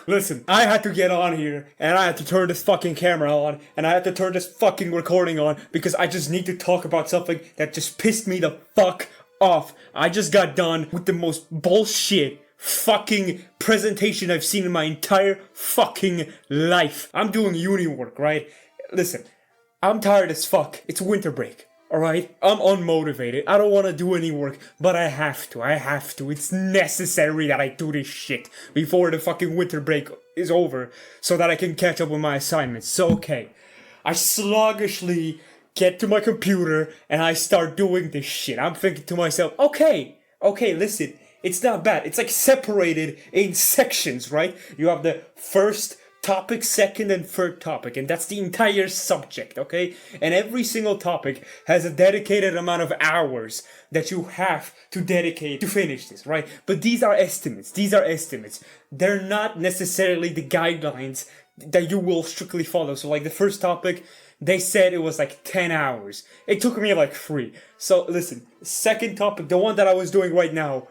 Listen, I had to get on here, and I had to turn this fucking camera on, and I had to turn this fucking recording on, because I just need to talk about something that just pissed me the fuck off. I just got done with the most bullshit fucking presentation I've seen in my entire fucking life. I'm doing uni work, right? Listen, I'm tired as fuck. It's winter break. Alright? I'm unmotivated. I don't want to do any work, but I have to. It's necessary that I do this shit before the fucking winter break is over so that I can catch up with my assignments. So, okay. I sluggishly get to my computer and I start doing this shit. I'm thinking to myself, okay, listen. It's not bad. It's like separated in sections, right? You have the first topic, second and third topic, and that's the entire subject, okay? And every single topic has a dedicated amount of hours that you have to dedicate to finish this, right? But these are estimates. They're not necessarily the guidelines that you will strictly follow. So like the first topic, they said it was like 10 hours. It took me like 3. So listen, second topic, the one that I was doing right now,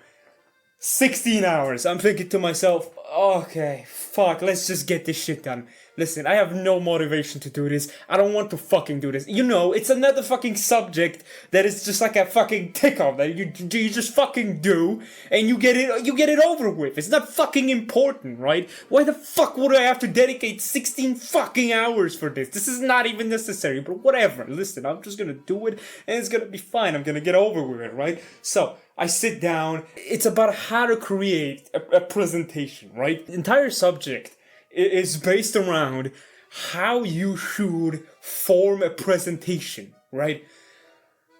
16 hours. I'm thinking to myself, okay, fuck, let's just get this shit done. Listen, I have no motivation to do this. I don't want to fucking do this. You know, it's another fucking subject that is just like a fucking tick-off that you just fucking do and you get it over with. It's not fucking important, right? Why the fuck would I have to dedicate 16 fucking hours for this? This is not even necessary, but whatever. Listen, I'm just gonna do it and it's gonna be fine. I'm gonna get over with it, right? So, I sit down. It's about how to create a presentation, right? The entire subject is based around how you should form a presentation, right?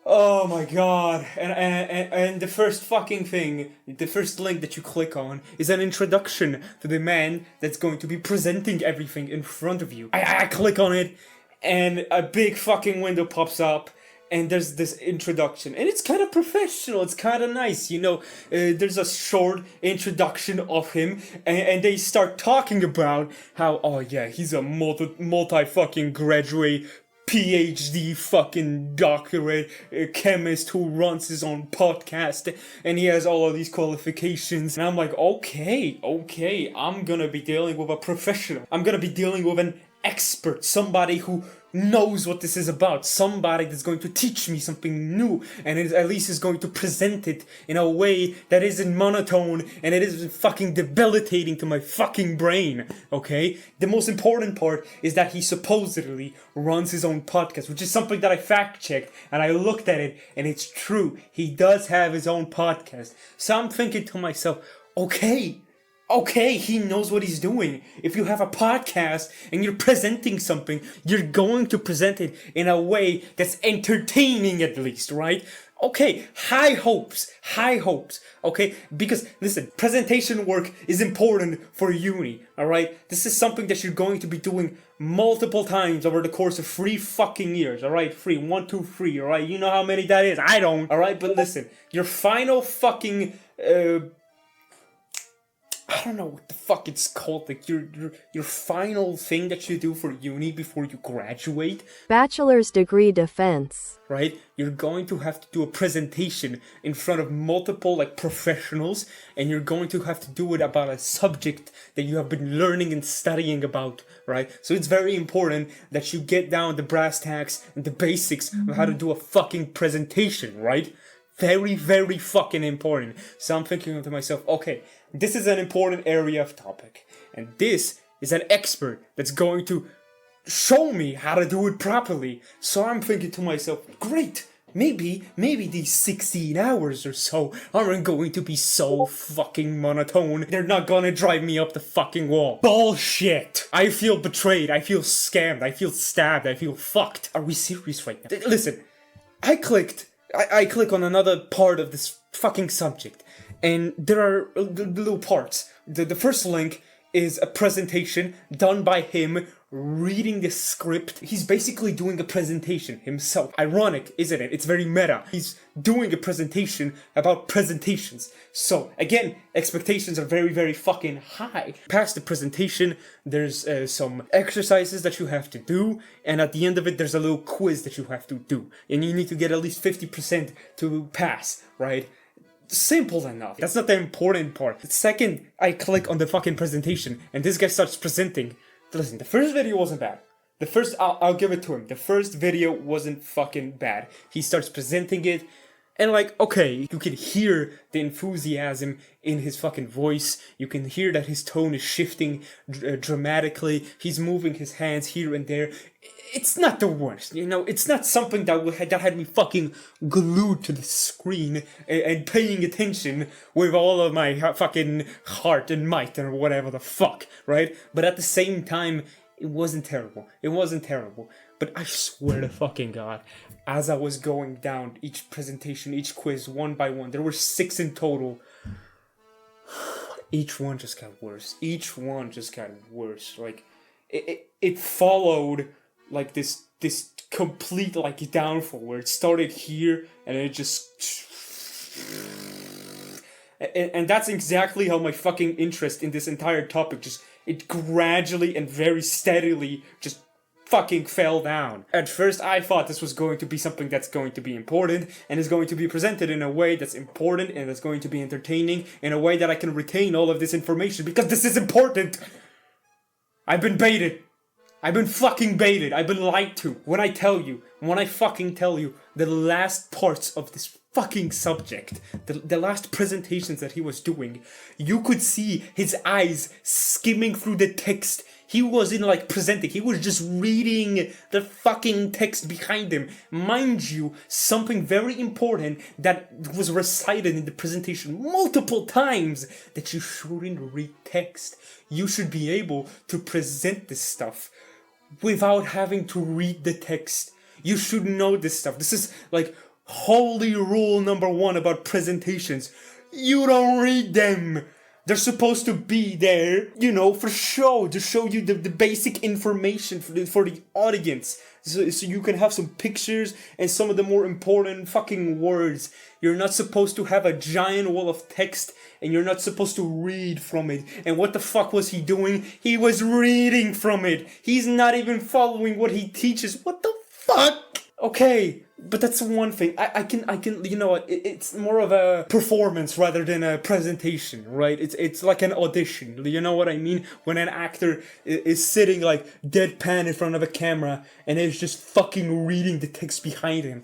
Oh my god. And the first fucking thing, the first link that you click on is an introduction to the man that's going to be presenting everything in front of you. I click on it and a big fucking window pops up. And there's this introduction, and it's kind of professional, it's kind of nice, you know, there's a short introduction of him, and they start talking about how, oh yeah, he's a multi-fucking graduate, PhD fucking doctorate chemist who runs his own podcast, and he has all of these qualifications, and I'm like, okay, I'm gonna be dealing with a professional, I'm gonna be dealing with an expert, somebody who knows what this is about, somebody that's going to teach me something new, and at least is going to present it in a way that isn't monotone and it isn't fucking debilitating to my fucking brain, okay? The most important part is that he supposedly runs his own podcast, which is something that I fact-checked, and I looked at it, and it's true. He does have his own podcast. So I'm thinking to myself, okay, he knows what he's doing. If you have a podcast and you're presenting something, you're going to present it in a way that's entertaining at least, right? Okay, high hopes, okay? Because, listen, presentation work is important for uni, alright? This is something that you're going to be doing multiple times over the course of 3 fucking years, alright? 1, 2, 3, alright? You know how many that is, I don't, alright? But listen, your final fucking, I don't know what the fuck it's called, like your final thing that you do for uni before you graduate. Bachelor's degree defense. Right? You're going to have to do a presentation in front of multiple like professionals, and you're going to have to do it about a subject that you have been learning and studying about, right? So it's very important that you get down the brass tacks and the basics of how to do a fucking presentation, right? Very, very fucking important. So I'm thinking to myself, okay, this is an important area of topic, and this is an expert that's going to show me how to do it properly. So I'm thinking to myself, great, maybe these 16 hours or so aren't going to be so fucking monotone. They're not gonna drive me up the fucking wall. Bullshit! I feel betrayed, I feel scammed, I feel stabbed, I feel fucked. Are we serious right now? Listen, I click on another part of this fucking subject, and there are little parts. The first link is a presentation done by him reading the script. He's basically doing a presentation himself. Ironic, isn't it? It's very meta. He's doing a presentation about presentations. So, again, expectations are very, very fucking high. Past the presentation, there's some exercises that you have to do, and at the end of it, there's a little quiz that you have to do. And you need to get at least 50% to pass, right? simple enough. That's not the important part. The second I click on the fucking presentation and this guy starts presenting, listen, the first video wasn't bad. I'll give it to him. The first video wasn't fucking bad. He starts presenting it, and like, okay, you can hear the enthusiasm in his fucking voice. You can hear that his tone is shifting dramatically. He's moving his hands here and there. It's not the worst, you know. It's not something that had me fucking glued to the screen and paying attention with all of my fucking heart and might or whatever the fuck, right? But at the same time, it wasn't terrible. It wasn't terrible. But I swear to fucking God, as I was going down each presentation, each quiz, one by one, there were 6 in total. Each one just got worse. Each one just got worse. Like, it followed like this complete like downfall where it started here and it just. And that's exactly how my fucking interest in this entire topic it gradually and very steadily just fucking fell down. At first I thought this was going to be something that's going to be important and is going to be presented in a way that's important and that's going to be entertaining in a way that I can retain all of this information because this is important. I've been baited. I've been fucking baited. I've been lied to. When I fucking tell you the last parts of this fucking subject, the last presentations that he was doing, you could see his eyes skimming through the text. He wasn't like presenting, he was just reading the fucking text behind him. Mind you, something very important that was recited in the presentation multiple times, that you shouldn't read text. You should be able to present this stuff without having to read the text. You should know this stuff. This is like holy rule number 1 about presentations. You don't read them. They're supposed to be there, you know, for show, to show you the basic information for the audience. So you can have some pictures and some of the more important fucking words. You're not supposed to have a giant wall of text and you're not supposed to read from it. And what the fuck was he doing? He was reading from it. He's not even following what he teaches. What the fuck? Okay, but that's one thing. I can, you know, it's more of a performance rather than a presentation, right? It's like an audition, you know what I mean? When an actor is sitting like deadpan in front of a camera and is just fucking reading the text behind him.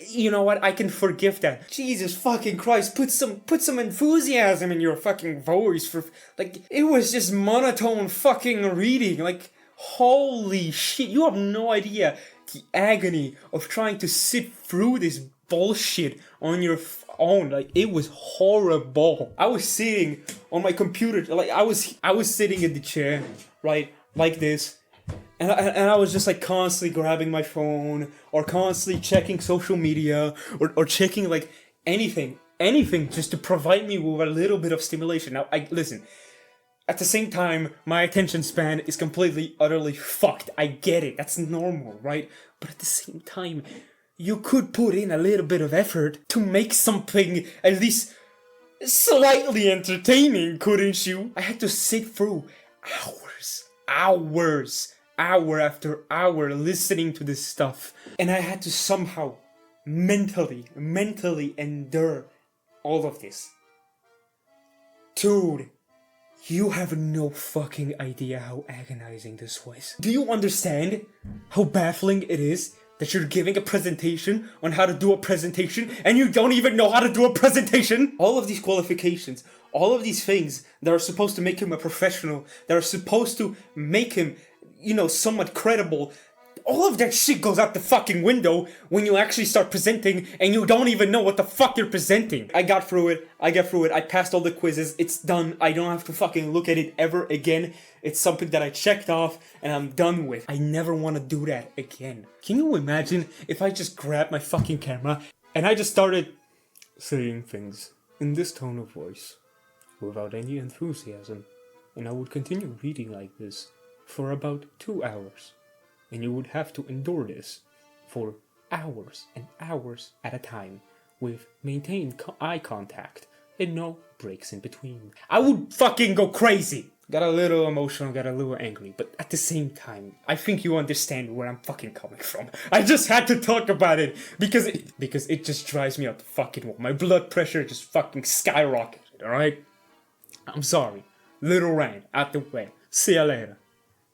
You know what? I can forgive that. Jesus fucking Christ, put some enthusiasm in your fucking voice for, like, it was just monotone fucking reading. Like, holy shit, you have no idea the agony of trying to sit through this bullshit on your own. Like, it was horrible. I was sitting on my computer, like I was sitting in the chair, right, like this, and I was just like constantly grabbing my phone or constantly checking social media or checking like anything just to provide me with a little bit of stimulation. Now, listen. At the same time, my attention span is completely, utterly fucked. I get it. That's normal, right? But at the same time, you could put in a little bit of effort to make something at least slightly entertaining, couldn't you? I had to sit through hour after hour listening to this stuff. And I had to somehow mentally endure all of this. Dude. You have no fucking idea how agonizing this was. Do you understand how baffling it is that you're giving a presentation on how to do a presentation and you don't even know how to do a presentation? All of these qualifications, all of these things that are supposed to make him a professional, that are supposed to make him, you know, somewhat credible, all of that shit goes out the fucking window when you actually start presenting and you don't even know what the fuck you're presenting. I got through it. I passed all the quizzes. It's done. I don't have to fucking look at it ever again. It's something that I checked off and I'm done with. I never want to do that again. Can you imagine if I just grabbed my fucking camera and I just started saying things in this tone of voice without any enthusiasm, and I would continue reading like this for about 2 hours. And you would have to endure this for hours and hours at a time with maintained eye contact and no breaks in between. I would fucking go crazy. Got a little emotional, got a little angry, but at the same time, I think you understand where I'm fucking coming from. I just had to talk about it because it just drives me up the fucking wall. My blood pressure just fucking skyrocketed, alright? I'm sorry. Little rant out the way. See ya later.